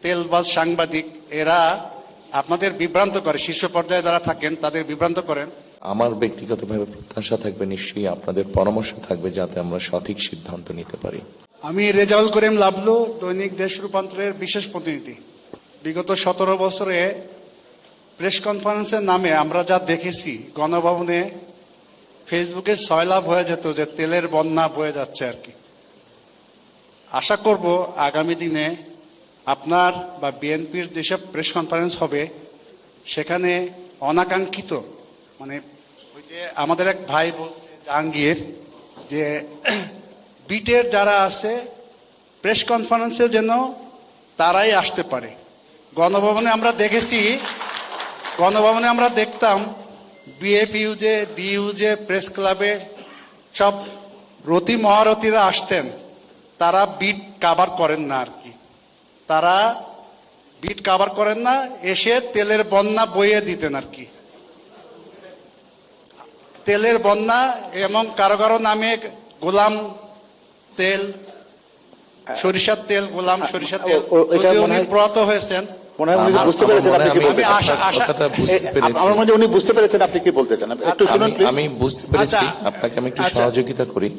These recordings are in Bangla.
তেলবাজ সাংবাদিক এরা আপনাদের বিভ্রান্ত করে, শীর্ষ পর্যায়ে যারা থাকেন তাদের বিভ্রান্ত করেন। আমার ব্যক্তিগতভাবে প্রত্যাশা থাকবে, নিশ্চয়ই আপনাদের পরামর্শ থাকবে যাতে আমরা সঠিক সিদ্ধান্ত নিতে পারি। আমি রেজাউল করিম লাবলু, দৈনিক দেশ রূপান্তরের বিশেষ প্রতিনিধি। বিগত 17 বছরে প্রেস কনফারেন্সের নামে আমরা যা দেখেছি, গণভবনে ফেসবুকে সয়লাভ হয়ে যেত যে তেলের বন্যা বয়ে যাচ্ছে আর কি। আশা করব আগামী দিনে আপনার বা বিএনপির যেসব প্রেস কনফারেন্স হবে সেখানে অনাকাঙ্ক্ষিত, মানে ওই যে আমাদের এক ভাই বলছে জাহাঙ্গীর, যে বিটের যারা আছে প্রেস কনফারেন্সে যেন তারাই আসতে পারে। গণভবনে আমরা দেখেছি, গণভবনে আমরা দেখতাম বিএপিইউজে, ডিইউজে, প্রেস ক্লাবে সব রতি মহারথীরা আসতেন, তারা বিট কাভার করেন না আর কি। তারা বিট কাভার করেন না, এসে তেলের বন্যা বইয়ে দিতেন আর কি। তেলের বন্যা, এবং কারো কারো নামে গোলাম তেল, সরিষার তেল, গোলাম সরিষার তেল, উনি ব্রত হয়েছেন। উনি বুঝতে পেরেছেন আপনি কি বলতে চান, একটু শুনুন প্লিজ। আমি বুঝতে পেরেছি, আপনাকে আমি একটু সহযোগিতা করি।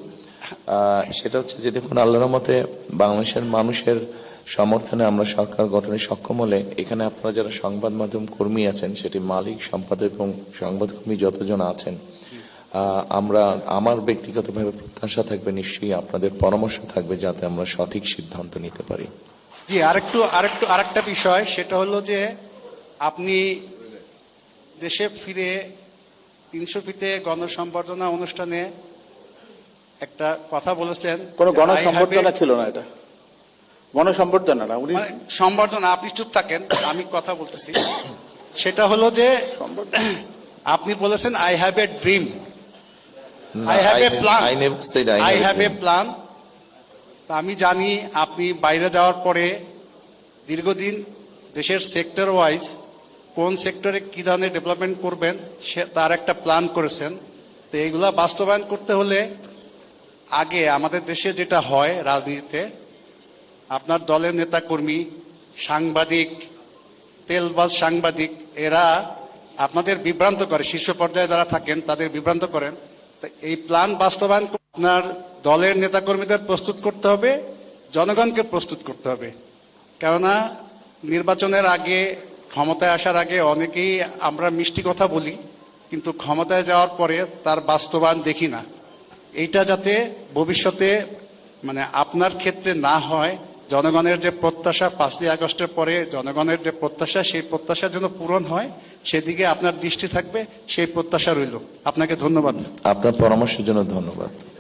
সেটা হচ্ছে যে দেখুন, আল্লাহর রহমতে বাংলাদেশের মানুষের সমর্থনে আমরা সরকার গঠনে সক্ষম হলে এখানে আপনারা যারা সংবাদ মাধ্যম কর্মী আছেন, সেটি মালিক, সম্পাদক এবং সংবাদকর্মী যতজন আছেন, আমার ব্যক্তিগতভাবে প্রত্যাশা থাকবে, নিশ্চয়ই আপনাদের পরামর্শ থাকবে যাতে আমরা সঠিক সিদ্ধান্ত নিতে পারি। জি, আরেকটা বিষয়, সেটা হলো যে আপনি দেশে ফিরে 300 ফিটে গণসম্বর্ধনা অনুষ্ঠানে একটা কথা বলেছেন। কোন গণসম্বর্ধনা ছিল না, এটা গণসম্বর্ধনা না, উনি সম্বর্ধনা। আপনি চুপ থাকেন, আমি কথা বলতেছি। সেটা হলো যে আপনি বলেছেন I have a dream, I have a plan, I have a plan. আমি জানি আপনি বাইরে যাওয়ার পরে দীর্ঘদিন দেশের সেক্টর ওয়াইজ কোন সেক্টরে কি ধরনের ডেভেলপমেন্ট করবেন তার একটা প্ল্যান করেছেন। তো এইগুলা বাস্তবায়ন করতে হলে আগে আমাদের দেশে যেটা হয় রাজনীতিতে, আপনার দলের নেতাকর্মী, সাংবাদিক, তেলবাজ সাংবাদিক এরা আপনাদের বিভ্রান্ত করে, শীর্ষ পর্যায়ে যারা থাকেন তাদের বিভ্রান্ত করেন। এই প্ল্যান বাস্তবায়ন আপনার দলের নেতাকর্মীদের প্রস্তুত করতে হবে, জনগণকে প্রস্তুত করতে হবে। কেননা নির্বাচনের আগে, ক্ষমতায় আসার আগে অনেকেই আমরা মিষ্টি কথা বলি, কিন্তু ক্ষমতায় যাওয়ার পরে তার বাস্তবায়ন দেখি না। এইটা যাতে ভবিষ্যতে মানে আপনার ক্ষেত্রে না হয়, জনগণের যে প্রত্যাশা 5ই আগস্টের পরে জনগণের যে প্রত্যাশা, সেই প্রত্যাশা যেন পূরণ হয়, সেদিকে আপনার দৃষ্টি থাকবে, সেই প্রত্যাশা রইল। আপনাকে ধন্যবাদ। আপনার পরামর্শের জন্য ধন্যবাদ।